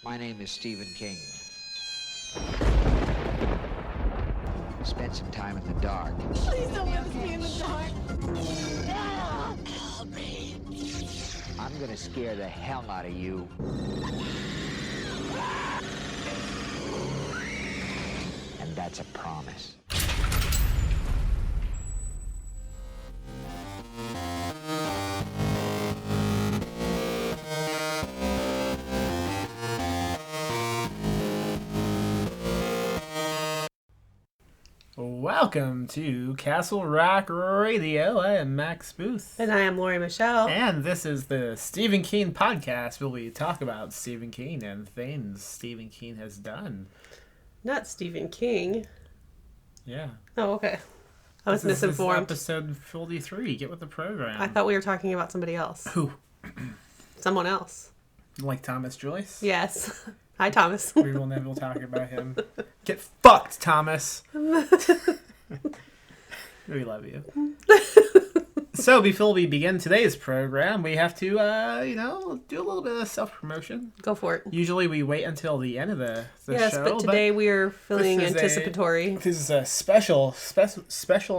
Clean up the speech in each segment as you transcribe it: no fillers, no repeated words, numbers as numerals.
My name is Stephen King. Spent some time in the dark. Please don't let us be in the dark. Help me. I'm gonna scare the hell out of you. And that's a promise. Welcome to Castle Rock Radio. I am Max Booth. And I am Lori Michelle. And this is the Stephen King podcast where we talk about Stephen King and things Stephen King has done. Not Stephen King. Yeah. Oh, okay. I was This is misinformed. episode 43. Get with the program. I thought we were talking about somebody else. Who? Someone else. Like Thomas Joyce? Yes. Hi, Thomas. We will never talk about him. Get fucked, Thomas. We love you. So before we begin today's program, we have to, do a little bit of self-promotion. Go for it. Usually we wait until the end of the Yes, show. but today we are feeling this is anticipatory. This is a special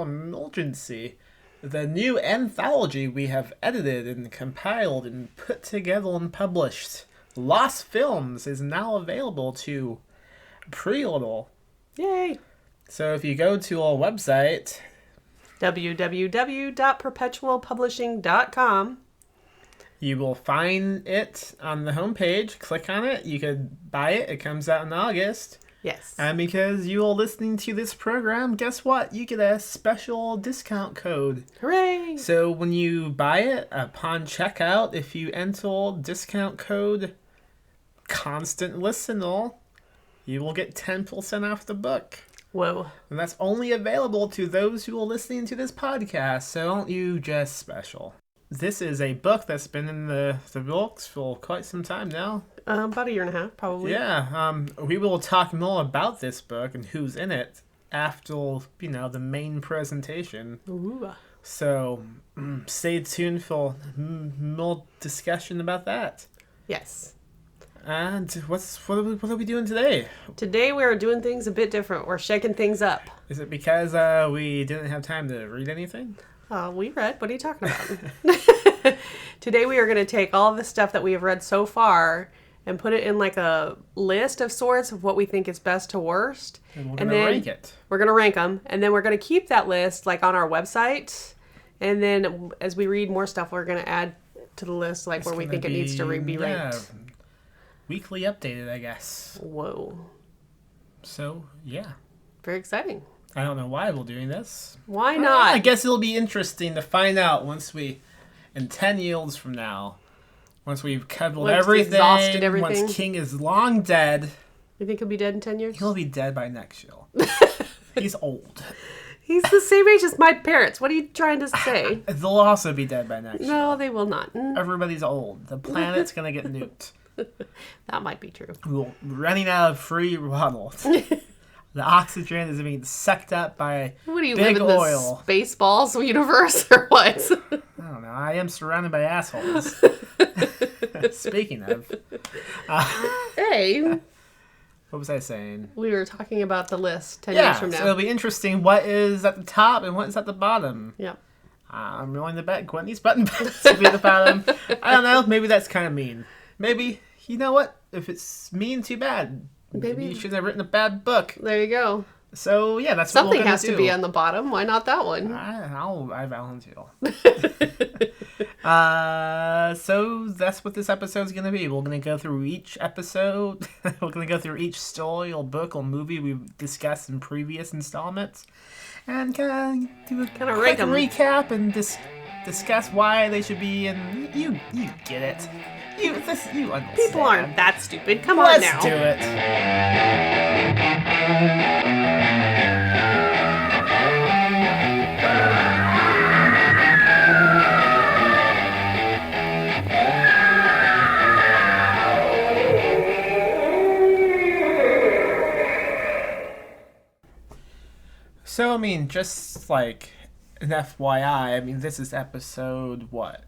emergency. The new anthology we have edited and compiled and put together and published, Lost Films, is now available to pre-order. Yay. So if you go to our website, www.perpetualpublishing.com. you will find it on the homepage. Click on it. You could buy it. It comes out in August. Yes. And because you are listening to this program, guess what? You get a special discount code. Hooray. So when you buy it, upon checkout, if you enter discount code Constant Listener, you will get 10% off the book. Whoa. And that's only available to those who are listening to this podcast, so aren't you just special? This is a book that's been in the books for quite some time now. About a year and a half, probably. Yeah, we will talk more about this book and who's in it after, the main presentation. Ooh. So, stay tuned for more discussion about that. Yes. And what are we doing today? Today we are doing things a bit different. We're shaking things up. Is it because we didn't have time to read anything? We read. What are you talking about? Today we are going to take all of the stuff that we have read so far and put it in like a list of sorts of what we think is best to worst. And we're going to rank it. We're going to rank them. And then we're going to keep that list like on our website. And then as we read more stuff, we're going to add to the list like It's where we gonna think it needs to be ranked. Weekly updated, I guess. Whoa. So, yeah. Very exciting. I don't know why we're doing this. Why not? I guess it'll be interesting to find out in 10 years from now, once we've covered Once we've exhausted everything. Once King is long dead. You think he'll be dead in 10 years? He'll be dead by next year. He's old. He's the same age as my parents. What are you trying to say? They'll also be dead by next year. No, they will not. Everybody's old. The planet's going to get nuked. That might be true. We're running out of free water. The oxygen is being sucked up by What do you big live in oil. the Spaceballs universe or what? I don't know. I am surrounded by assholes. Speaking of. Hey, What was I saying? we were talking about the list 10 years from So now. it'll be interesting what is at the top and what is at the bottom. Yep. I'm willing to bet Gwenny's button will be at the bottom. I don't know. Maybe that's kind of mean. Maybe, you know what? If it's mean, too bad. Maybe you shouldn't have written a bad book. There you go. So, yeah, that's what Something we're going has to be on the bottom. Why not that one? I volunteer. So that's what this episode's going to be. We're going to go through each episode. We're going to go through each story or book or movie we've discussed in previous installments. And kind of do a Kinda quick rank 'em. recap and discuss why they should be in. You get it. You understand. People aren't that stupid. Come Let's on now. do it. So, I mean, just like an FYI, I mean, this is episode, what?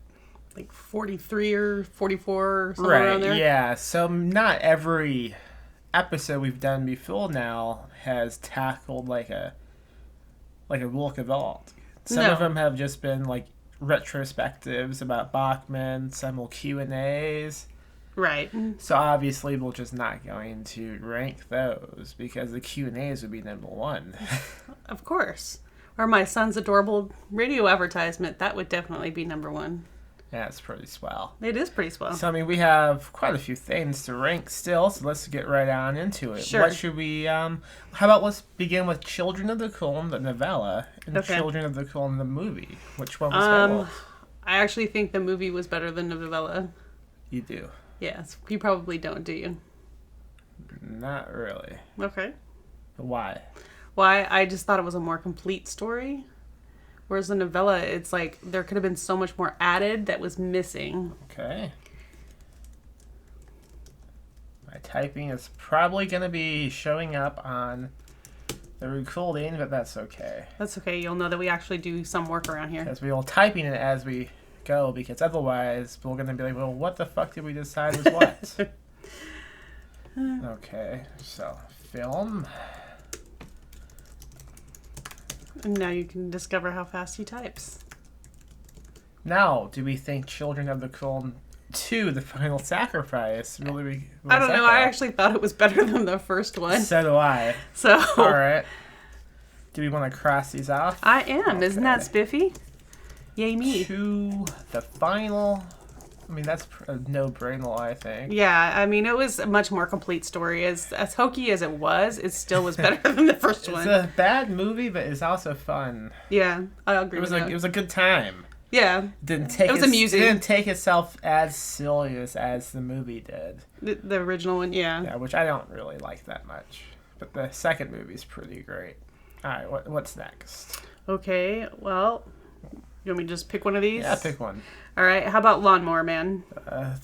like 43 or 44 or somewhere around there. Yeah. So not every episode we've done before now has tackled like a work of art. Some No. of them have just been like retrospectives about Bachman. Some will Q&As. Right. So obviously we're just not going to rank those because the Q&As would be number one. Of course. Or my son's adorable radio advertisement. That would definitely be number one. Yeah, it's pretty swell. It is pretty swell. So I mean, we have quite a few things to rank still, so let's get right on into it. Sure. What should we? How about let's begin with Children of the Corn, the novella, and Okay. Children of the Corn, the movie. Which one was better? I actually think the movie was better than the novella. You do. Yes. You probably don't, do you? Not really. Okay. Why? Why? I just thought it was a more complete story. Whereas the novella, it's like there could have been so much more added that was missing. Okay. My typing is probably going to be showing up on the recording, but that's okay. That's okay. You'll know that we actually do some work around here. Because we will typing it as we go, because otherwise we're going to be like, well, what the fuck did we decide was what? Okay, so film. And now you can discover how fast he types. Now, do we think Children of the Corn 2, The Final Sacrifice, really was I don't know. that I bad? actually thought it was better than the first one. So do I. So Alright. Do we want to cross these off? I am. Isn't that Okay. spiffy? Yay me. To The Final. I mean, that's a no-brainer, I think. Yeah, I mean, it was a much more complete story. As hokey as it still was better than the first It's one. a bad movie, but it's also fun. Yeah, I agree It was with that. it was a good time. Yeah, Didn't take It was amusing. It didn't take itself as serious as the movie did. the original one, yeah. Yeah, which I don't really like that much. But the second movie's pretty great. All right, what's next? Okay, well, you want me to just pick one of these? Yeah, pick one. All right, how about Lawnmower Man?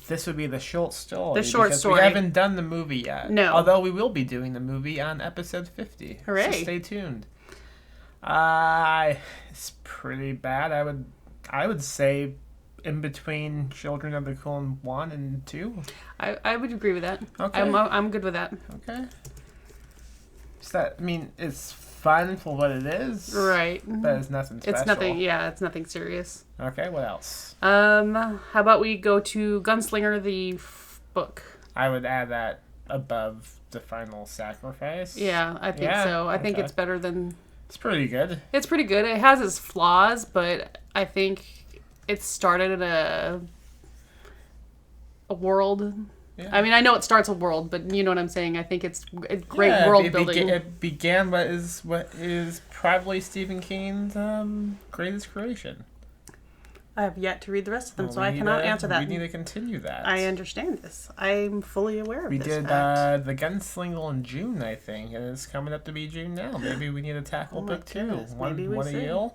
This would be the short story. The short because story. We haven't done the movie yet. No. Although we will be doing the movie on episode 50. Hooray. So stay tuned. It's pretty bad. I would say in between Children of the Corn 1 and 2. I would agree with that. Okay. I'm good with that. Okay. I mean, it's fun for what it is. Right. But it's nothing special. It's nothing. Yeah, it's nothing serious. Okay, what else? How about we go to Gunslinger the book? I would add that above The Final Sacrifice. Yeah, I think Yeah, so. I think okay. it's better than. It's pretty good. It's pretty good. It has its flaws, but I think it started in a world. Yeah. I mean, I know it starts a world, but you know what I'm saying. I think it's great Yeah, world it building. It began what is probably Stephen King's greatest creation. I have yet to read the rest of them, Well, so we I need cannot to- answer that. We need to continue that. I understand this. I'm fully aware of We this did fact. the Gunslinger in June, I think, and it's coming up to be June now. Maybe we need to tackle Oh my book 2. goodness, maybe we One a should. year.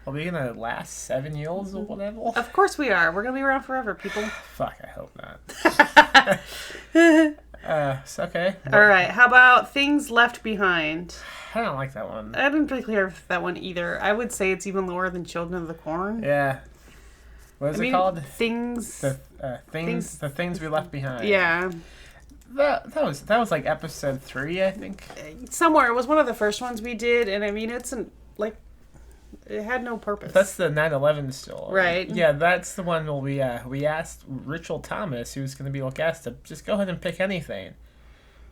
Are we gonna last 7 years or whatever? Of course we are. We're gonna be around forever, people. Fuck, I hope not. It's okay. All right. How about Things Left Behind? I don't like that one. I didn't really clear that one either. I would say it's even lower than Children of the Corn. Yeah. What is I it mean, called? Things. The things we left behind. Yeah. That was like episode 3, I think. Somewhere. It was one of the first ones we did, and I mean, it had no purpose. That's the 9/11 story. Right. Yeah, that's the one where we asked Rachel Thomas, who's going to be our guest, to just go ahead and pick anything.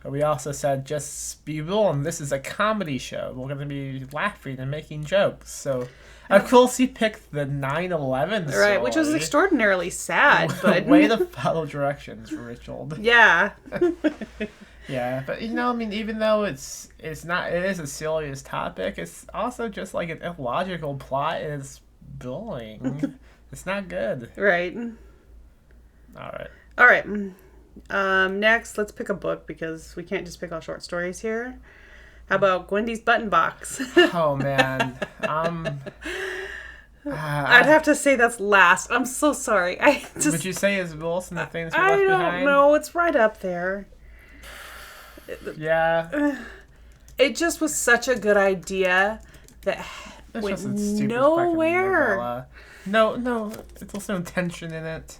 But we also said, just be warned, this is a comedy show. We're going to be laughing and making jokes. So, of course, he picked the 9/11 story. Right, which was extraordinarily sad, but Way to follow directions, Richard. yeah. Yeah, but I mean, even though it is a serious topic, it's also just like an illogical plot. And it's boring. It's not good. Right. All right. Next, let's pick a book because we can't just pick all short stories here. How about Gwendy's Button Box? Oh man. I'd have to say that's last. I'm so sorry. Would you say it's worse than the things we I left don't behind? know. It's right up there. Yeah. It just was such a good idea that It's went just a stupid fucking nowhere. novella. No, there's no tension in it.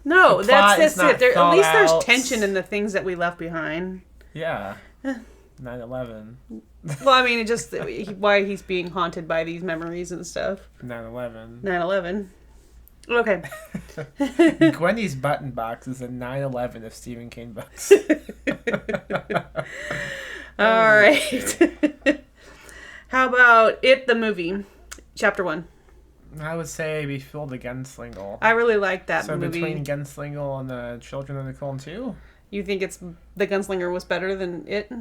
No, The plot that's is not it. At thought least there's out. tension in the things that we left behind. Yeah. 9/11. Well, I mean, it just why he's being haunted by these memories and stuff. 9/11. 9/11. Okay. Gwenny's button box is a 9/11 of Stephen King books. All right. How about It, the movie, Chapter 1? I would say Before the Gunslinger. I really like that So movie. between Gunslinger and the Children of the Corn 2? You think The Gunslinger was better than It?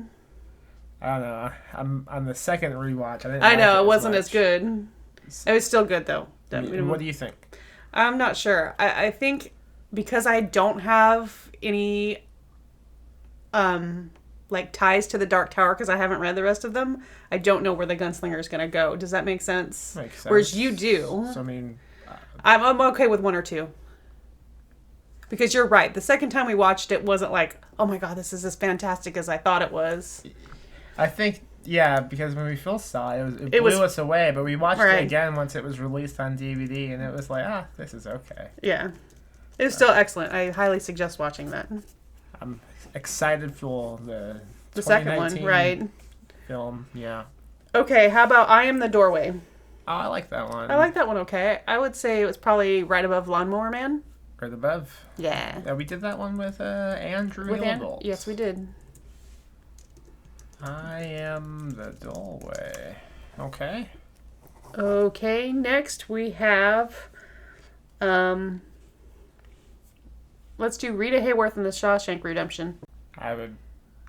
I don't know. I'm on the second rewatch. I didn't I like know, it it wasn't much. as good. It was still good, though. What do you think? I'm not sure. I think because I don't have any like ties to the Dark Tower because I haven't read the rest of them, I don't know where the Gunslinger is going to go. Does that make sense? Makes sense. Whereas you do. So, I mean, I'm okay with 1 or 2. Because you're right. The second time we watched it wasn't like, oh my god, this is as fantastic as I thought it was. I think, yeah, because when we first saw it, it blew us away, but we watched Right. it again once it was released on DVD, and it was like, this is okay. Yeah. It was still excellent. I highly suggest watching that. I'm excited for the second one, 2019 right. film, yeah. Okay, how about I Am the Doorway? Oh, I like that one. I like that one okay. I would say it was probably right above Lawnmower Man. Right above. Yeah. Yeah, we did that one with Andrew Hilbolt. Yes, we did. I Am the Doorway. Okay. Okay, next we have let's do Rita Hayworth and the Shawshank Redemption. I would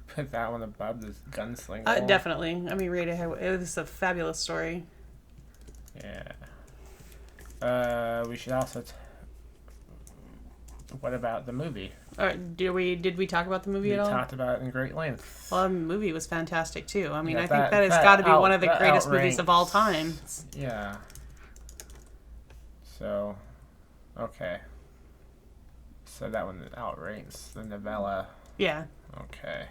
put that one above the Gunslinger. Definitely. I mean, Rita Hayworth, it was a fabulous story. Yeah. We should also... What about the movie? Did we talk about the movie We at all? talked about it in great length. Well, the movie was fantastic too. I mean, Yeah, I think that- that has that got to be out- one of the that greatest movies outranks- of all time. Yeah. So, okay. So that one outranks the novella. Yeah. Okay.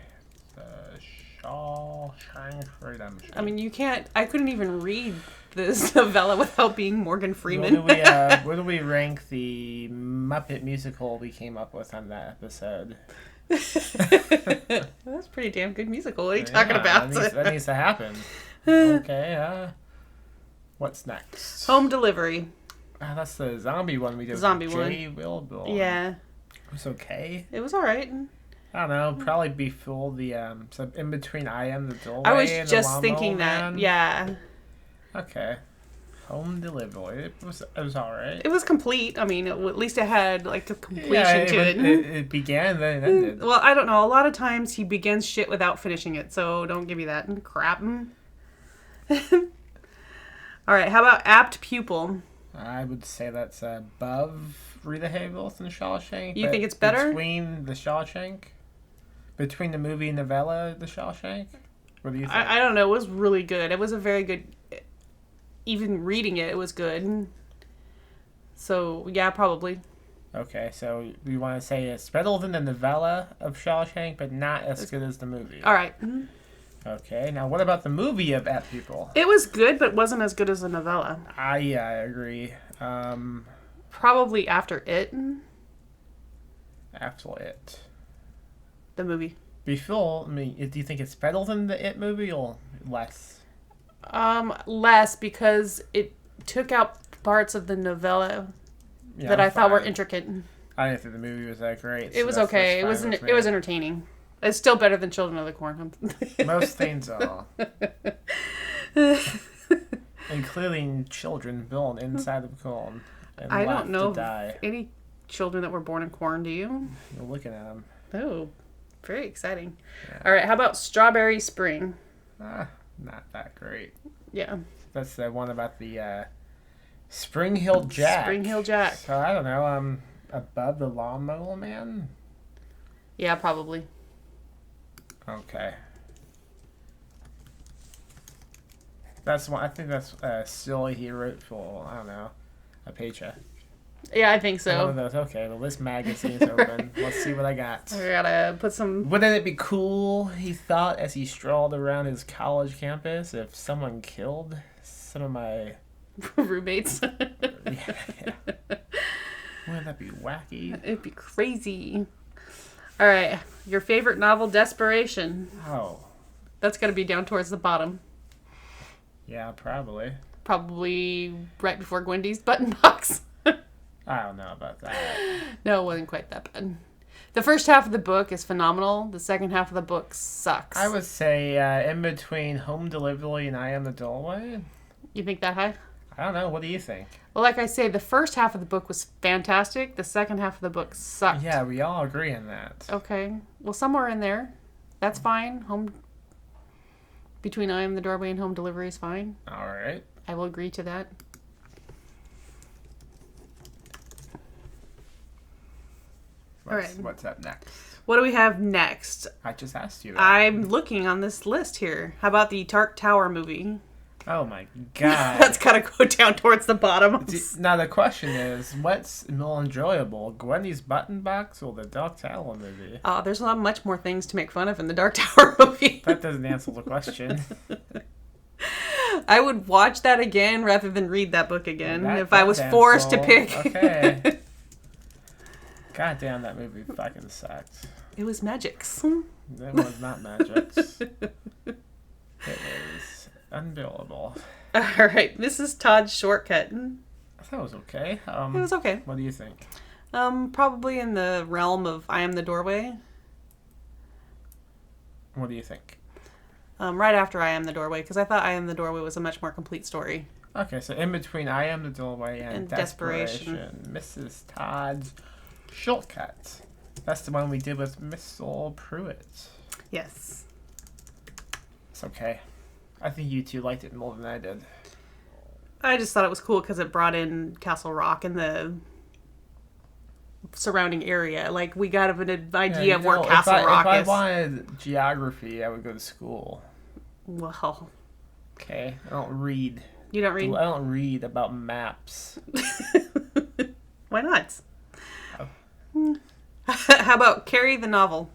The Shawshank Redemption. I mean, I couldn't even read this novella without being Morgan Freeman. Where do we rank the Muppet musical we came up with on that episode? That's a pretty damn good musical. What are you talking about? That needs to happen. Okay, what's next? Home Delivery. That's the zombie one we did. Zombie with one. Jay Wilbur. Yeah. It was okay. It was alright. I don't know, probably before the, so in between I Am the Doorway I was and just the thinking Lawnmower that. Man. Yeah. Okay. Home Delivery. It was alright. It was complete. I mean, at least it had like a completion to it. It began, then it ended. Well, I don't know. A lot of times he begins shit without finishing it, so don't give me that crap. Alright, how about Apt Pupil? I would say that's above Rita Hayworth and Shawshank. You but think it's better? Between the Shawshank? Between the movie and novella, the Shawshank? What do you think? I don't know. It was really good. It was a very good... Even reading it, it was good. So, yeah, probably. Okay, so we want to say it's better than the novella of Shawshank, but not as good as the movie. Alright. Okay, now what about the movie of At People? It was good, but wasn't as good as the novella. I agree. Probably after it, After It. the movie. Before, I mean, do you think it's better than the It movie or less? Less because it took out parts of the novella Yeah, that I'm I thought were fine. intricate. I didn't think the movie was that great. It was okay. It was fine with it was me. entertaining. It's still better than Children of the Corn. Most things are. Including children born inside of corn and I left don't know to die. any children that were born in corn. Do you? You're looking at them. Oh, very exciting. Yeah. All right. How about Strawberry Spring? Not that great. Yeah. That's the one about the Spring Hill Jack. Spring Hill Jack. So I don't know. Above the Lawnmower Man. Yeah, probably. Okay. That's one. I think that's silly he wrote for, I don't know, a paycheck. Yeah, I think One of so. those. Okay, the list magazine's open. Let's see what I got. I gotta put some. Wouldn't it be cool, he thought, as he strolled around his college campus, if someone killed some of my Roommates. Yeah. Wouldn't that be wacky? It'd be crazy. All right. Your favorite novel, Desperation. Oh, That's got to be down towards the bottom. yeah, probably. Probably right before Gwendy's button box. I don't know about that. No, it wasn't quite that bad. The first half of the book is phenomenal. The second half of the book sucks. I would say in between Home Delivery and I Am the Doorway. You think that high? I don't know. What do you think? Well, like I say, the first half of the book was fantastic. The second half of the book sucked. Yeah, we all agree on that. Okay. Well, somewhere in there. That's fine. Between I Am the Doorway and Home Delivery is fine. All right. I will agree to that. What's up next? What do we have next? I just asked you that. I'm looking on this list here. How about the Dark Tower movie? Oh my god. That's got to go down towards the bottom. Now the question is, what's more enjoyable, Gwendy's Button Box or the Dark Tower movie? Oh, there's not much more things to make fun of in the Dark Tower movie. That doesn't answer the question. I would watch that again rather than read that book again That if I was does forced to answer. pick. Okay. God damn, that movie fucking sucked. It was magics. That was not magic. It was unbearable. All right, Mrs. Todd's Shortcut. I thought it was okay. It was okay. What do you think? Probably in the realm of I Am the Doorway. What do you think? Right after I Am the Doorway, because I thought I Am the Doorway was a much more complete story. Okay, so in between I Am the Doorway and And Desperation, Mrs. Todd's Shortcut. That's the one we did with Miss Saul Pruitt. Yes. It's okay. I think you two liked it more than I did. I just thought it was cool because it brought in Castle Rock and the surrounding area. Like, we got an idea of where Castle Rock if I is. wanted geography, I would go to school. Well, Okay? I don't read. you don't read? I don't read about maps. Why not? Oh. How about Carrie the novel?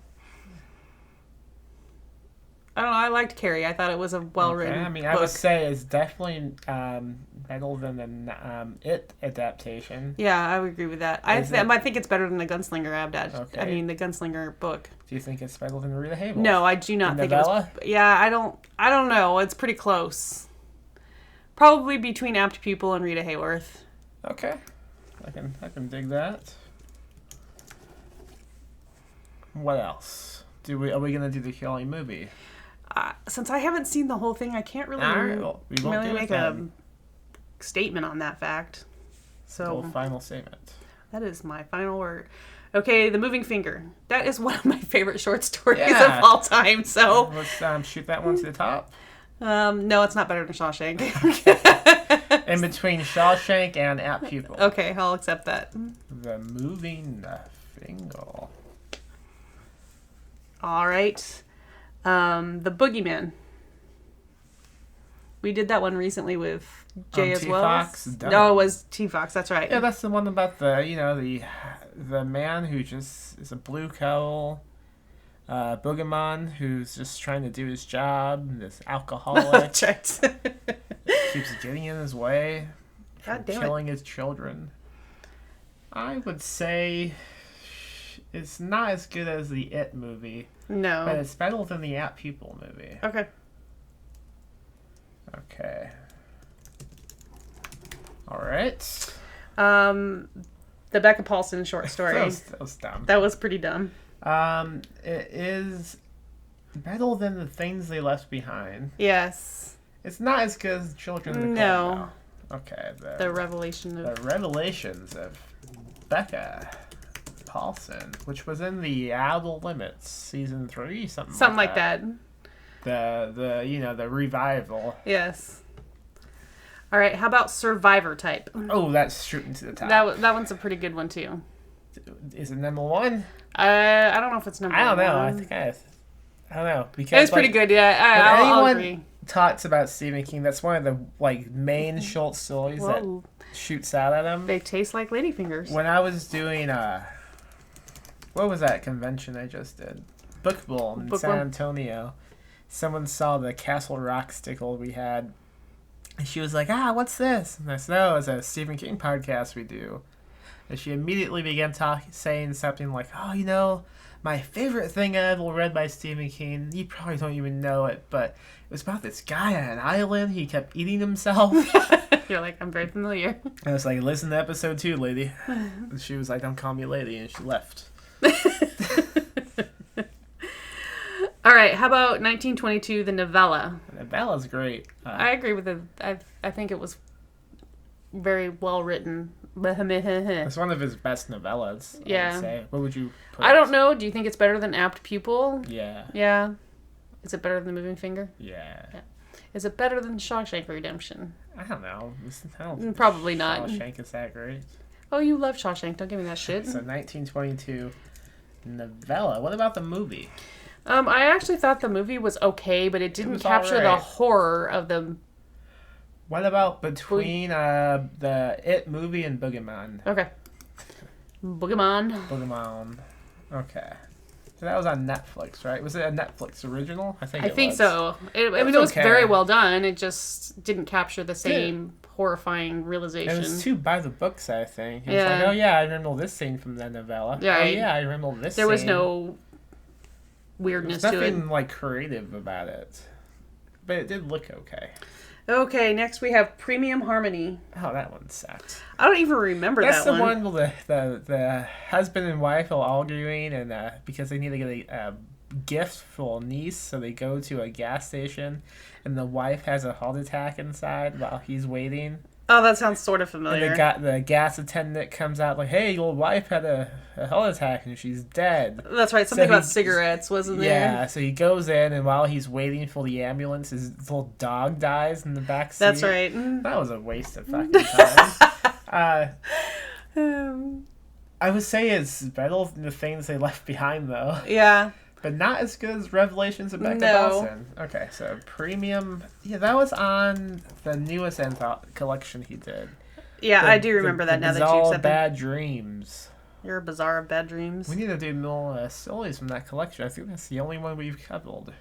I don't know. I liked Carrie. I thought it was a well-written Okay, I mean, book. I would say it's definitely better than the It adaptation. Yeah, I would agree with that. I Is it- think it's better than the Gunslinger adaptation. I Okay. mean, the Gunslinger book. Do you think it's better than Rita Hayworth? No, I do not The think it was. novella? Yeah, I don't know. It's pretty close. Probably between Apt Pupil and Rita Hayworth. Okay, I can dig that. What else? Are we gonna do the Kelly movie? Since I haven't seen the whole thing, I can't really, All right, well, we won't really do it make then. a statement on that fact. So Final statement. that is my final word. Okay, The Moving Finger. That is one of my favorite short stories Yeah. of all time. So, Let's shoot that one to the top. no, it's not better than Shawshank. In between Shawshank and Apt Pupil. Okay, I'll accept that. The Moving Finger. All right. The Boogeyman. We did that one recently with Jay as well. T-Fox? No, it was T-Fox. That's right. Yeah, that's the one about the man who just is a blue coal boogeyman who's just trying to do his job. This alcoholic That's right. keeps getting in his way, God damn it. killing his children. I would say it's not as good as the It movie, but No. it's better than the Apt Pupil movie. Okay. Okay. All right. The Becca Paulson short story. That was dumb. That was pretty dumb. It is better than the Things They Left Behind. Yes. It's not as good as Children of the No. Corn, though. Okay. The revelation of... The Revelations of Becca Paulson, which was in the Outer Limits season 3, Something like that. The revival. Yes. All right. How about Survivor Type? Oh, that's shooting to the top. That one's a pretty good one too. Is it number one? I don't know if it's number I don't know. one. I think I don't know because It's pretty good. Yeah, when I'll anyone agree. talks about Stephen King, that's one of the main short stories Well, that shoots out at him. they taste like ladyfingers. When I was doing what was that convention I just did? Bookworm in San Bookworm. Antonio. Someone saw the Castle Rock sticker we had And she was like, what's this? And I said, oh, it's a Stephen King podcast we do. And she immediately began saying something like, oh, my favorite thing I ever read by Stephen King, you probably don't even know it, but it was about this guy on an island. He kept eating himself. You're like, I'm very familiar. I was like, listen to episode 2, lady. And she was like, don't call me lady, and she left. All right, how about 1922, the novella? The novella's great. I agree with it. I think it was very well written. It's one of his best novellas, I Yeah. would say. What would you put? I don't know. Do you think it's better than Apt Pupil? Yeah. Yeah. Is it better than The Moving Finger? Yeah. Is it better than Shawshank Redemption? I don't know. I don't think Probably not. Shawshank is that great. Oh, you love Shawshank. Don't give me that shit. So 1922 novella. What about the movie? I actually thought the movie was okay, but it didn't was capture the alright. horror of the... What about between the It movie and Boogeyman? Okay. Boogeyman. Boogeyman. Okay. So that was on Netflix, right? Was it a Netflix original? I think I think was. so. I mean, was it was okay. very well done. It just didn't capture the same horrifying realization. It was too by the books, I think. It was Yeah. like, oh yeah, I remember this scene from the novella. Yeah, Oh yeah, I remember this There was scene. no weirdness There's to it. nothing like creative about it. But it did look okay. Okay, next we have Premium Harmony. Oh, that one sucked. I don't even remember That's that the one. one where the husband and wife are arguing, and because they need to get a gift for a niece, so they go to a gas station, and the wife has a heart attack inside while he's waiting. Oh, that sounds sort of And familiar. the gas attendant comes out like, "Hey, your wife had a heart attack and she's dead." That's right. Something So about he- cigarettes, wasn't there? Yeah, so he goes in, and while he's waiting for the ambulance, his little dog dies in the back seat. That's right. Mm. That was a waste of fucking time. Um, I would say it's better than the things they left behind, though. yeah. But not as good as Revelations of Becca No. Dawson. Okay, so Premium... Yeah, that was on the newest collection he did. Yeah, The- I do remember that now that you Bizarre accept it. Bad Dreams. You're a bizarre of bad dreams. We need to do more stories from that collection. I think that's the only one we've covered.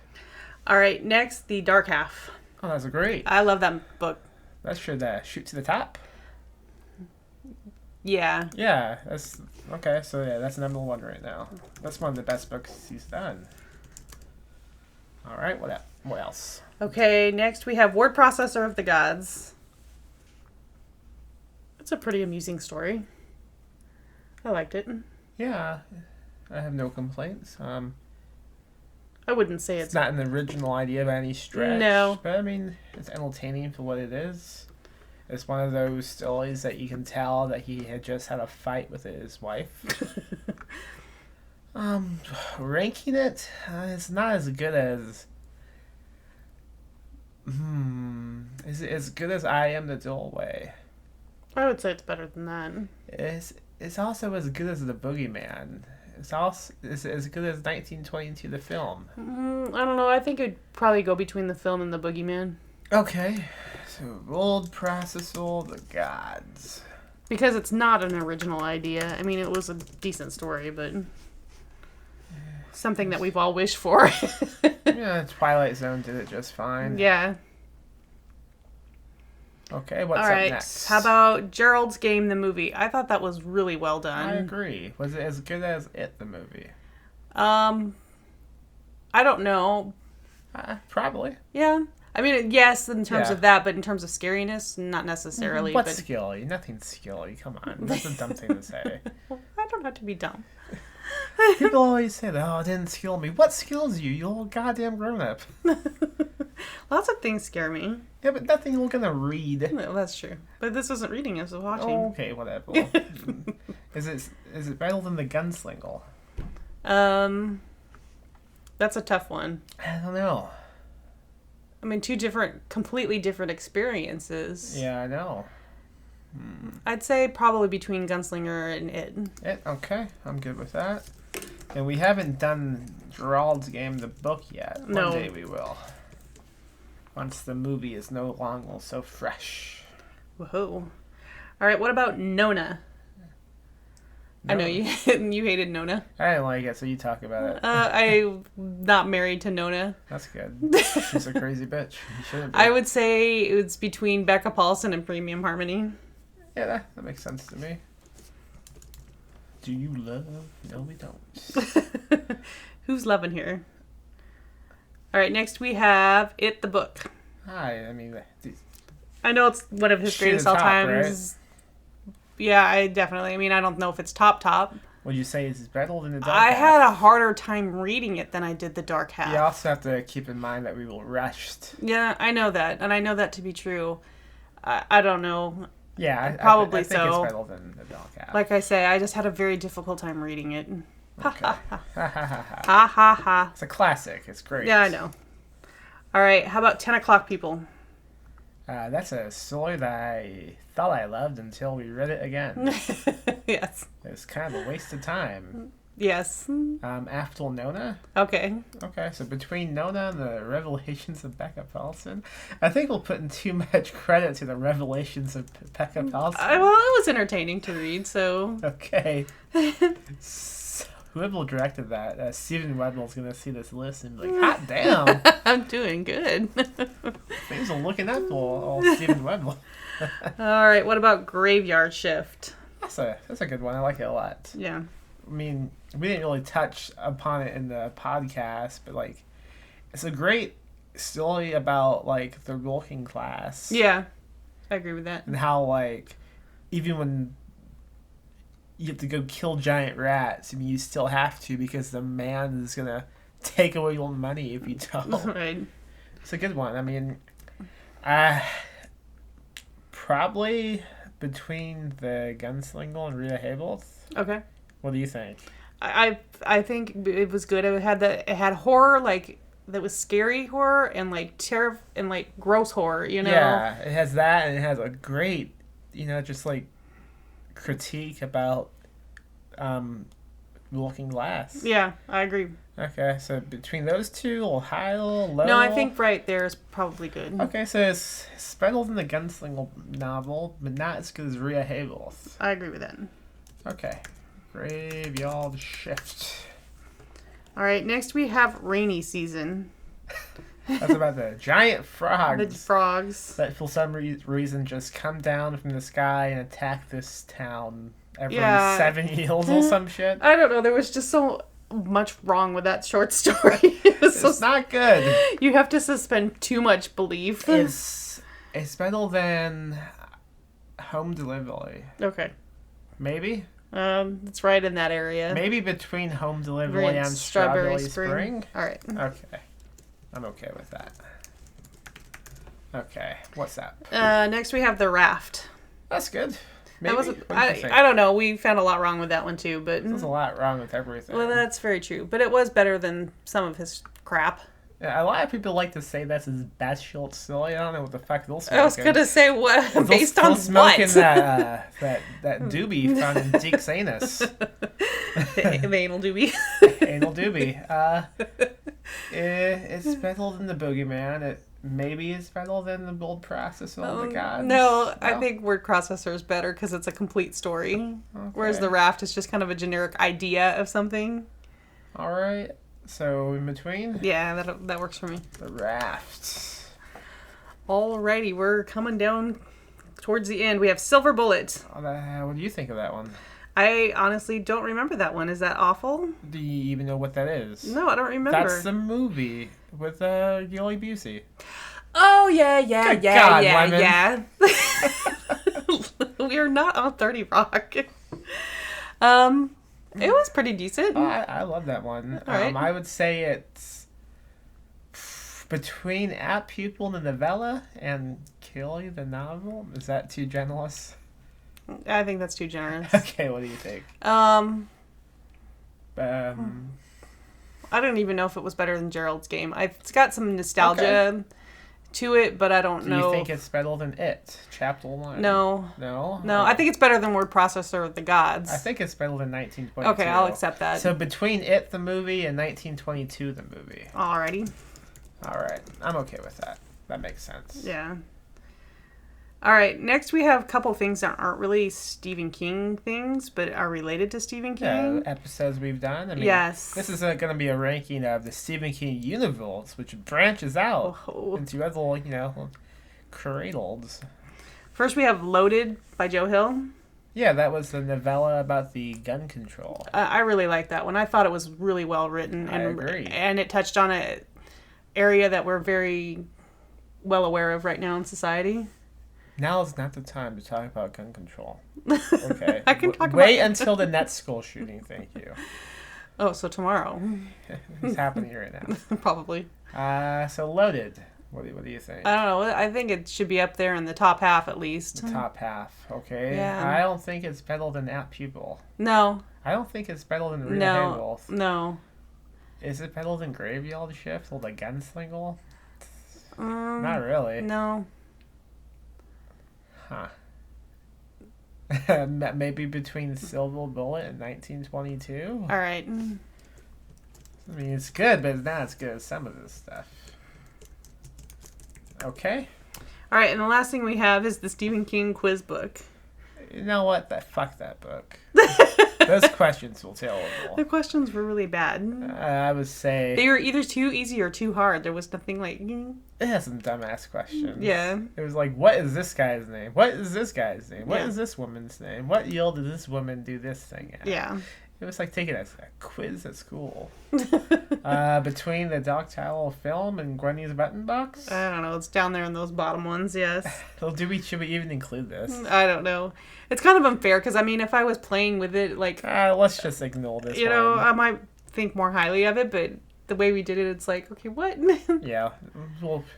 All right, next, The Dark Half. Oh, that's great. I love that book. That should shoot to the top. Yeah. Yeah, that's... Okay, so yeah, that's number 1 right now. That's one of the best books he's done. Alright, what else? Okay, next we have Word Processor of the Gods. It's a pretty amusing story. I liked it. Yeah, I have no complaints. I wouldn't say It's it's... not an original idea by any stretch. No. But I mean, it's entertaining for what it is. It's one of those stories that you can tell that he had just had a fight with his wife. Ranking it, it's not as good as... Is it as good as I Am the Doorway? I would say it's better than that. It's also as good as The Boogeyman. It's as good as 1922, the film. I don't know. I think it'd probably go between the film and The Boogeyman. Okay, so World Processor, the Gods. Because it's not an original idea. I mean, it was a decent story, but something that we've all wished for. Yeah, Twilight Zone did it just fine. Yeah. Okay, what's All up right. next? How about Gerald's Game, the movie? I thought that was really well I done. agree. Was it as good as It, the movie? I don't know. Probably. Yeah. I mean, yes, in terms Yeah. of that, but in terms of scariness, not necessarily. What's But skilly? Nothing's skilly. Come on. That's a dumb thing to say. I don't have to be dumb. People always say that, oh, it didn't skill me. What skills you? You're a goddamn grown-up. Lots of things scare me. Yeah, but nothing you're gonna read. Well, that's true. But this wasn't reading, it was watching. Oh, okay, whatever. Is it better than The Gunslinger? That's a tough one. I don't know. I mean, completely different experiences. Yeah, I know. I'd say probably between Gunslinger and It. Okay, I'm good with that. And we haven't done Gerald's Game, the book, yet. No. One day we will. Once the movie is no longer so fresh. Whoa. All right, what about Nona? I know No. you you hated Nona. I didn't like it, so you talk about it. I'm not married to Nona. That's good. She's a crazy bitch. You shouldn't be. I would say it's between Becca Paulson and Premium Harmony. Yeah, that makes sense to me. Do you love? No, we don't. Who's loving here? All right, next we have It the Book. Hi, I mean, I know it's one of his Shit greatest is all top, times. Yeah, I mean, I don't know if it's top. would you say it's better than the Dark I Half? had a harder time reading it than I did the Dark Half. You also have to keep in mind that we were rushed. Yeah, I know that, and I know that to be true. I don't know. Yeah, Probably I think so. it's better than the Dark Half. Like I say, I just had a very difficult time reading it. Okay. Ha ha ha. It's a classic. It's great. Yeah, I know. All right, how about 10 O'Clock People? That's a story that I thought I loved until we read it again. Yes. It was kind of a waste of time. Yes. After Nona? Okay. Okay, so between Nona and the Revelations of Becca Paulson, I think we're putting too much credit to the Revelations of Becca Paulson. Well, it was entertaining to read, so. Okay. So, whoever directed that, Steven Weddell's going to see this list and be like, hot damn, I'm doing good. things are looking up for old Steven Weddell. All right, what about Graveyard Shift? That's a good one. I like it a lot. Yeah. I mean, we didn't really touch upon it in the podcast, but like, it's a great story about like the working class. Yeah, I agree with that. And how like, even when you have to go kill giant rats, I mean, you still have to because the man is gonna take away your money if you don't. Right. It's a good one. I mean, probably between the Gunslinger and Rita Hayworth. Okay. What do you think? I think it was good. It had horror, like that was scary horror and like terror and like gross horror. You know. Yeah, it has that, and it has a great, just like critique about working class. Yeah, I agree. Okay, so between those two, or high or low? No, I think right there is probably good. Okay, so it's better than the Gunslinger novel, but not as good as Rhea Hayworth. I agree with that. Okay, Graveyard Shift. All right, next we have Rainy Season. That's about the giant The frogs frogs. that for some reason just come down from the sky and attack this town every Yeah. 7 years or some shit. I don't know. There was just so much wrong with that short story. It was It's not good. you have to suspend too much belief. It's better than Home Delivery. Okay. Maybe? It's right in that area. Maybe between Home Delivery Right, and Strawberry Spring. All right. Okay. I'm okay with that. Okay. What's that? Next we have The Raft. That's good. Maybe. That wasn't. What do you think? I don't know. We found a lot wrong with that one too, but There's a lot wrong with everything. well, that's very true. But it was better than some of his crap. Yeah, a lot of people like to say that's his best short story. I don't know what the fuck they'll smoking. I was gonna say what They'll- based they'll on smoking what? that doobie found in Deke's anus. The anal doobie. Anal doobie. It's better than the Boogeyman. Maybe it's better than the Bold Processor of the Gods. No, I think Word Processor is better because it's a complete story, whereas Okay. The Raft is just kind of a generic idea of something. All right. So in between, Yeah, that works for me. the Raft. Alrighty, we're coming down towards the end. We have Silver Bullet. What do you think of that one? I honestly don't remember that one. Is that awful? Do you even know what that is? No, I don't remember. That's the movie with Gilly Busey. Oh yeah, Good God, Lemon. yeah. We are not on 30 Rock. It was pretty decent. Oh, I love that one. All right. I would say it's between App Pupil the novella and Killy the novel. Is that too generous? I think that's too generous. Okay, what do you think? I don't even know if it was better than Gerald's Game. It's got some nostalgia to it, but I don't Do know. you think it's better than It, Chapter 1? No. No? No, I think it's better than Word Processor of the Gods. I think it's better than 1922. Okay, I'll accept that. So between It, the movie, and 1922, the movie. Alrighty. All right. I'm okay with that. That makes sense. Yeah. All right, next we have a couple things that aren't really Stephen King things, but are related to Stephen Yeah, King. episodes we've done. I mean, Yes. This is going to be a ranking of the Stephen King universe, which branches out Oh. into other, little cradles. First, we have Loaded by Joe Hill. Yeah, that was the novella about the gun control. I really like that one. I thought it was really well written. I agree. And it touched on an area that we're very well aware of right now in society. Now is not the time to talk about gun control. Okay. I can talk Wait about until the net school shooting. Thank you. Oh, so tomorrow. It's happening right now. Probably. So Loaded. What do you think? I don't know. I think it should be up there in the top half at least. The top half. Okay. Yeah. I don't think it's better than Apt Pupil. No. I don't think it's better than Rita No. Hayworth. No. Is it better than Graveyard Shift or the Gunslinger? Um, Not really. No. Huh. Maybe between Silver Bullet and 1922? All right. I mean, it's good, but it's not as good as some of this stuff. Okay. All right, and the last thing we have is the Stephen King quiz book. You know what? Fuck that book. Those questions were The terrible. questions were really bad. I would say They were either too easy or too hard. There was nothing like, it has some dumbass questions. yeah. It was like, what is this guy's name? What is this guy's name? What Yeah. is this woman's name? What year did this woman do this thing at? Yeah. It was like taking a quiz at school. Between the Doc Tallow film and Gwenny's button box? I don't know. It's down there in those bottom ones, yes. Well, should we even include this? I don't know. It's kind of unfair because, I mean, if I was playing with it, like, Let's just ignore this you know, one. I might think more highly of it, but the way we did it, it's like, okay, what? Yeah,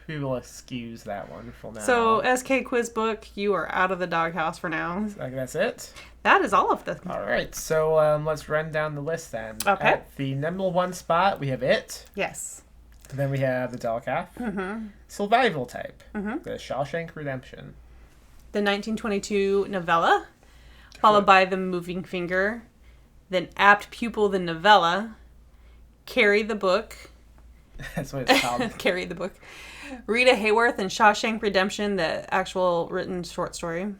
we will excuse that one for now. So, SK Quiz Book, you are out of the doghouse for now. Like, that's it? That is all of them. All right, so let's run down the list then. Okay. At the number one spot, we have It. Yes. Then we have The Dark Half. Mm-hmm. Survival Type. Mhm. The Shawshank Redemption. The 1922 novella, followed by The Moving Finger, then Apt Pupil the novella, Carrie the book, That's what it's called. Carrie the book, Rita Hayworth and Shawshank Redemption, the actual written short story,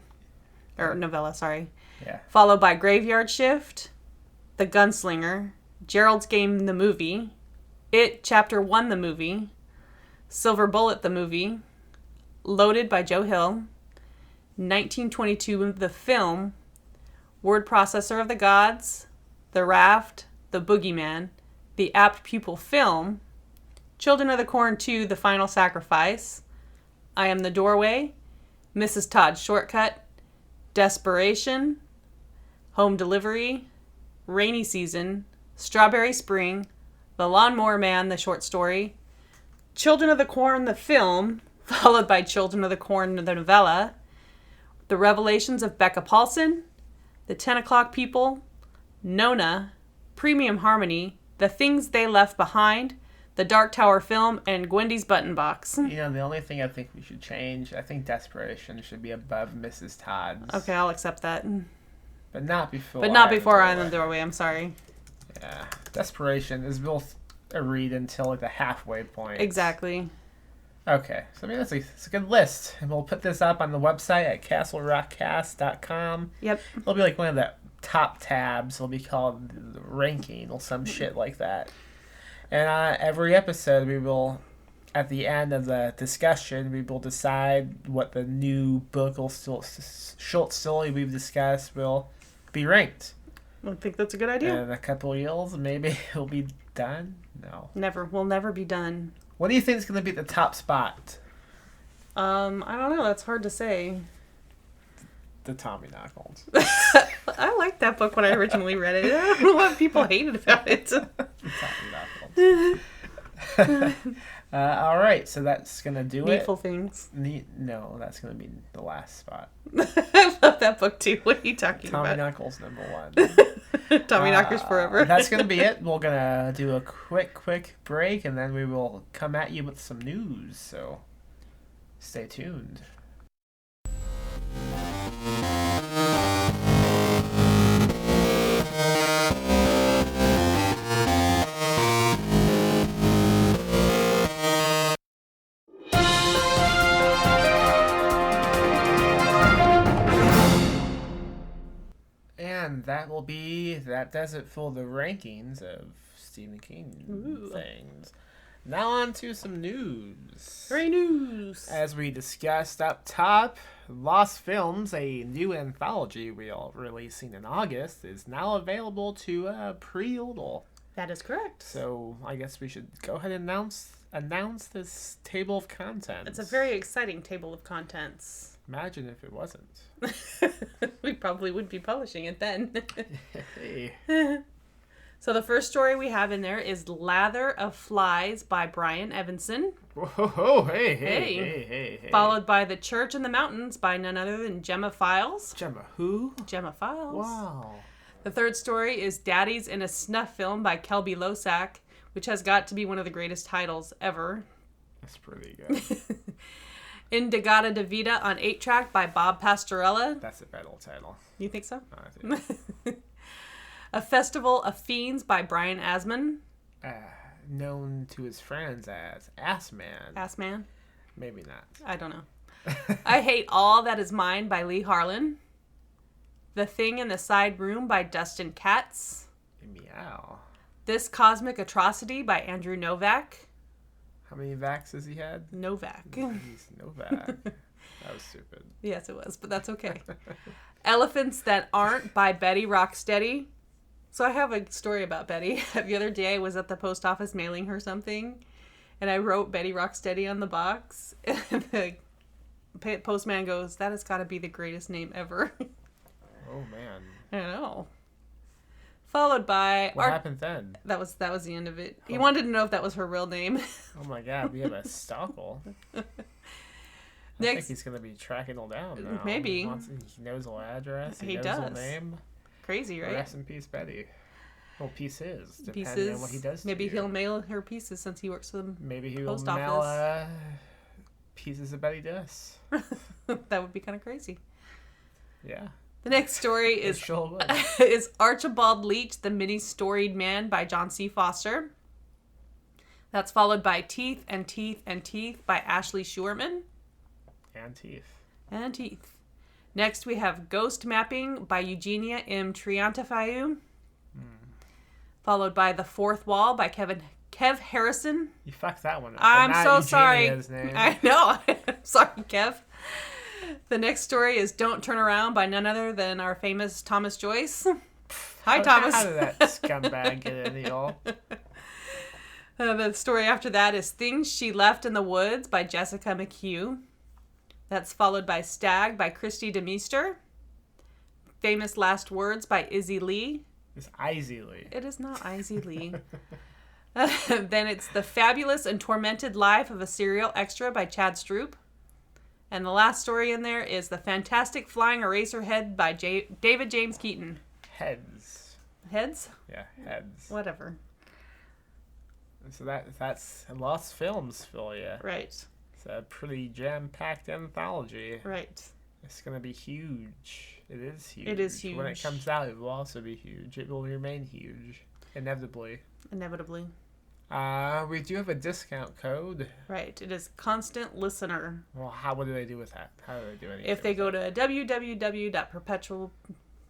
or novella, sorry, Yeah. followed by Graveyard Shift, The Gunslinger, Gerald's Game the movie, It Chapter 1 the movie, Silver Bullet the movie, Loaded by Joe Hill, 1922 the film, Word Processor of the Gods, The Raft, The Boogeyman, The Apt Pupil film, Children of the Corn 2 The Final Sacrifice, I Am the Doorway, Mrs. Todd's Shortcut, Desperation, Home Delivery, Rainy Season, Strawberry Spring, The Lawnmower Man the short story, Children of the Corn the film, followed by Children of the Corn the novella, The Revelations of Becca Paulson, The 10 O'Clock People, Nona, Premium Harmony, The Things They Left Behind, The Dark Tower film, and Gwendy's Button Box. You know, the only thing I think we should change, I think Desperation should be above Mrs. Todd's. Okay, I'll accept that. But not before. But not I Am before the I Am the Doorway. Doorway, I'm sorry. Yeah. Desperation is both a read until like the halfway point. Exactly. Okay, so I mean it's a good list, and we'll put this up on the website at castlerockcast.com. Yep. It'll be like one of the top tabs. It'll be called the ranking or some shit like that. And every episode, we will, at the end of the discussion, we will decide what the new book or short story we've discussed will be ranked. I think that's a good idea. And in a couple of years, maybe it'll be done. No. Never. We'll never be done. What do you think is going to be at the top spot? I don't know. That's hard to say. The Tommy Knuckles. I liked that book when I originally read it. I don't know what people hated about it. Tommy Knuckles. All right, so that's going to do Needful Things. it. No, that's going to be the last spot. I love that book too. What are you talking Tommy about? Knuckles, number one. Tommy Knockers Forever. That's going to be it. We're going to do a quick break, and then we will come at you with some news. So stay tuned. that does it for the rankings of Stephen King Ooh. things. Now on to some news. Hooray news! As we discussed up top, Lost Films, a new anthology we'll releasing in August, is now available to pre-order. That is correct. So I guess we should go ahead and announce this table of contents. It's a very exciting table of contents. Imagine if it wasn't. We probably would be publishing it then. Hey. So the first story we have in there is Lather of Flies by Brian Evanson, Whoa, Hey. hey. followed by The Church in the Mountains by none other than Gemma Files. Gemma, who? Gemma Files. Wow. The third story is Daddies in a Snuff Film by Kelby Losack, which has got to be one of the greatest titles ever. That's pretty good. Indigata de Vida on 8-track by Bob Pastorella. That's a better title. You think so? I think. A Festival of Fiends by Brian Asman. Known to his friends as Assman. Assman? Maybe not. I don't know. I Hate All That Is Mine by Lee Harlan. The Thing in the Side Room by Dustin Katz. Meow. This Cosmic Atrocity by Andrew Novak. How many vax has he had? Novak. He's Novak. That was stupid. Yes, it was, but that's okay. Elephants That Aren't by Betty Rocksteady. So I have a story about Betty. The other day I was at the post office mailing her something, and I wrote Betty Rocksteady on the box, and the postman goes, "That has got to be the greatest name ever." Oh man. I know. Followed by What happened then? That was the end of it. He wanted to know if that was her real name. Oh my god, we have a stalker. I Next, think he's gonna be tracking her down now. Maybe. He knows her address. He knows her does. name. crazy, right? Rest in peace, Betty. Well, pieces, depending Pieces. on what he does to Maybe you. he'll mail her pieces since he works for them. Maybe he will post mail office. pieces of Betty Diss. That would be kind of crazy. Yeah. The next story It is sure would. is Archibald Leach, the Many-Storied Man by John C. Foster. That's followed by Teeth and Teeth and Teeth by Ashley Shurman. And teeth. And Teeth. Next we have Ghost Mapping by Eugenia M. Triantafayou. Followed by The Fourth Wall by Kev Harrison. You fucked that one up. I'm but so not sorry. Eugenia's name. I know. Sorry, Kev. The next story is Don't Turn Around by none other than our famous Thomas Joyce. Hi, Thomas. How did that scumbag get into y'all? The story after that is Things She Left in the Woods by Jessica McHugh. That's followed by Stag by Christy DeMeester. Famous Last Words by Izzy Lee. It's Izzy. It is not Izzy Lee. Then it's The Fabulous and Tormented Life of a Serial Extra by Chad Stroop. And the last story in there is The Fantastic Flying Eraserhead by David James Keaton. Heads. Heads? Yeah, heads. Whatever. So that's Lost Films for you. Right. It's a pretty jam-packed anthology. Right. It's going to be huge. It is huge. It is When it huge. comes out, it will also be huge. It will remain huge. Inevitably. Inevitably. We do have a discount code. Right. It is Constant Listener. Well, what do they do with that? How do they do anything? If they go to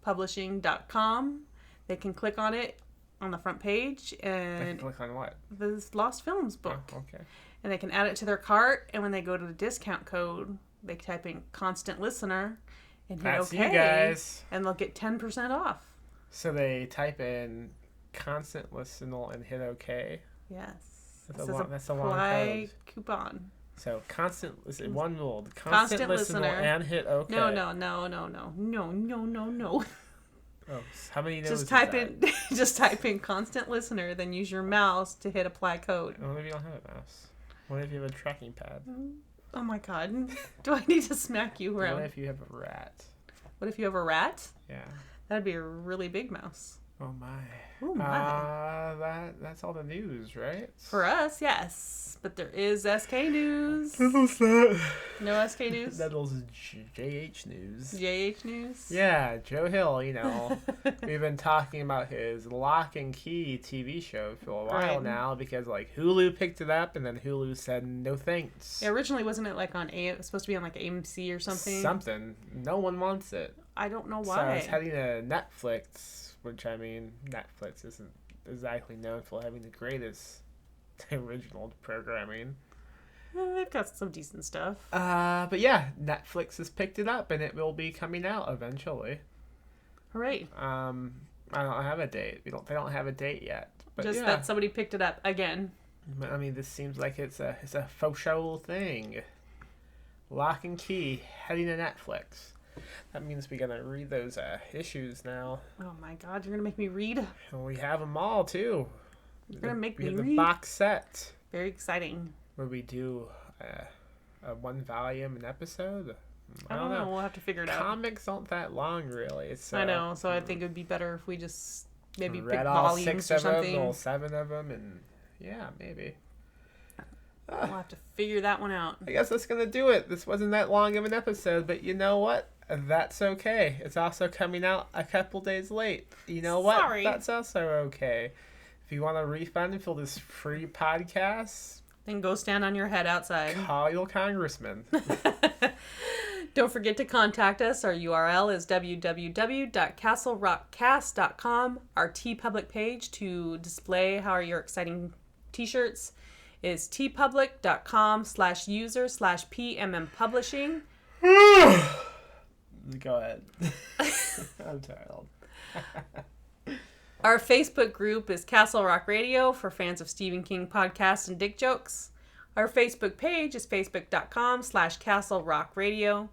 www.perpetualpublishing.com, they can click on it on the front page They can and click on what? the Lost Films book. Oh, okay. And they can add it to their cart. And when they go to the discount code, they type in Constant Listener and hit That's OK. you guys. And they'll get 10% off. So they type in Constant Listener and hit OK. Yes. That's This a is long- that's a long apply code. coupon. So constant listen, one rule: Constant listener listener. and hit OK. No. Oh, how many no's Just is type that? in just type in Constant Listener, then use your mouse to hit apply code. What if you don't have a mouse? What if you have a tracking pad? Oh my god. Do I need to smack you What around? if you have a rat? What if you have a rat? Yeah. That'd be a really big mouse. Oh my. Oh my. That's all the news, right? For us, yes. But there is SK news. What's that? No SK news? That was JH news. JH news? Yeah, Joe Hill, we've been talking about his Lock and Key TV show for a while Right. now because Hulu picked it up and then Hulu said no thanks. Yeah, originally wasn't it like on it was supposed to be on like AMC or something? Something. No one wants it. I don't know So why. it's heading to Netflix which I mean, Netflix isn't exactly known for having the greatest original programming. They've got some decent stuff. But yeah, Netflix has picked it up, and it will be coming out eventually. Hooray. I don't have a date. They don't have a date yet. But Just yeah. that somebody picked it up again. I mean, this seems like it's a faux show thing. Lock and Key heading to Netflix. That means we gotta read those issues now. Oh my god, you're gonna make me read? And we have them all too. You're gonna make we me have the read? box set Very exciting. where we do a one volume an episode. I don't know. We'll have to figure it out. Comics aren't that long, really. So I know, so I think it would be better if we just maybe pick read all volumes 6 or of something. them, or 7 of them, and yeah, maybe. We'll have to figure that one out. I guess that's gonna do it. This wasn't that long of an episode, but you know what? That's okay. It's also coming out a couple days late. You know what? Sorry. That's also okay. If you want a refund for this free podcast, Then go stand on your head outside. call your congressman. Don't forget to contact us. Our URL is www.castlerockcast.com. Our TeePublic page to display how your exciting t-shirts is teepublic.com/user/PMM Publishing. Go ahead. I'm tired. Our Facebook group is Castle Rock Radio for fans of Stephen King podcasts and dick jokes. Our Facebook page is facebook.com/Castle Rock Radio.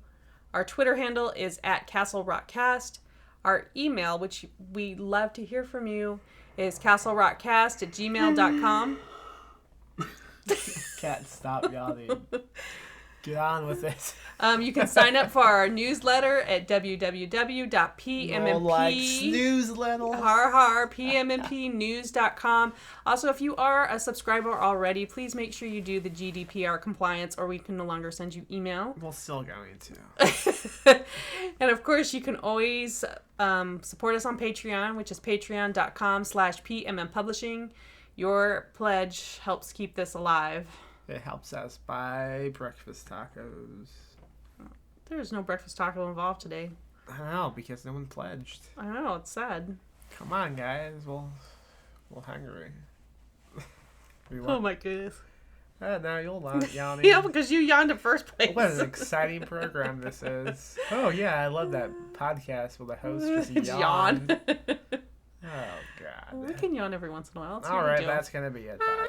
Our Twitter handle is @CastleRockCast. Our email, which we love to hear from you, is castlerockcast@gmail.com. Cat, stop yawning. Get on with it. You can sign up for our newsletter at www.pmmp. newsletter. pmmпnews.com. Also, if you are a subscriber already, please make sure you do the GDPR compliance or we can no longer send you email. We're still going to. And of course, you can always support us on Patreon, which is patreon.com/PMMpublishing. Your pledge helps keep this alive. It helps us buy breakfast tacos. There's no breakfast taco involved today. I don't know, because no one pledged. I know, it's sad. Come on, guys. We're hungry. Oh my goodness. Now you're yawning. Yeah, because you yawned in first place. What an exciting program this is. Oh, yeah, I love that podcast where the host just Yawn. yawn. Oh, God. We can yawn every once in a while. It's no All big right, deal. that's going to be it. Bye.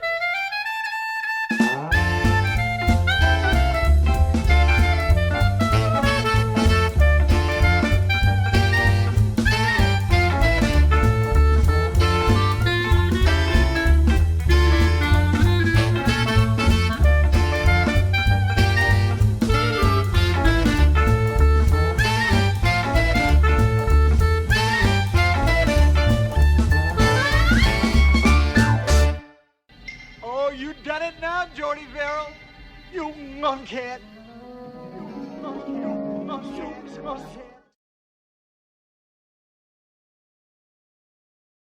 Oh, you done it now, Jordy Verrill? You monkhead. You monkhead.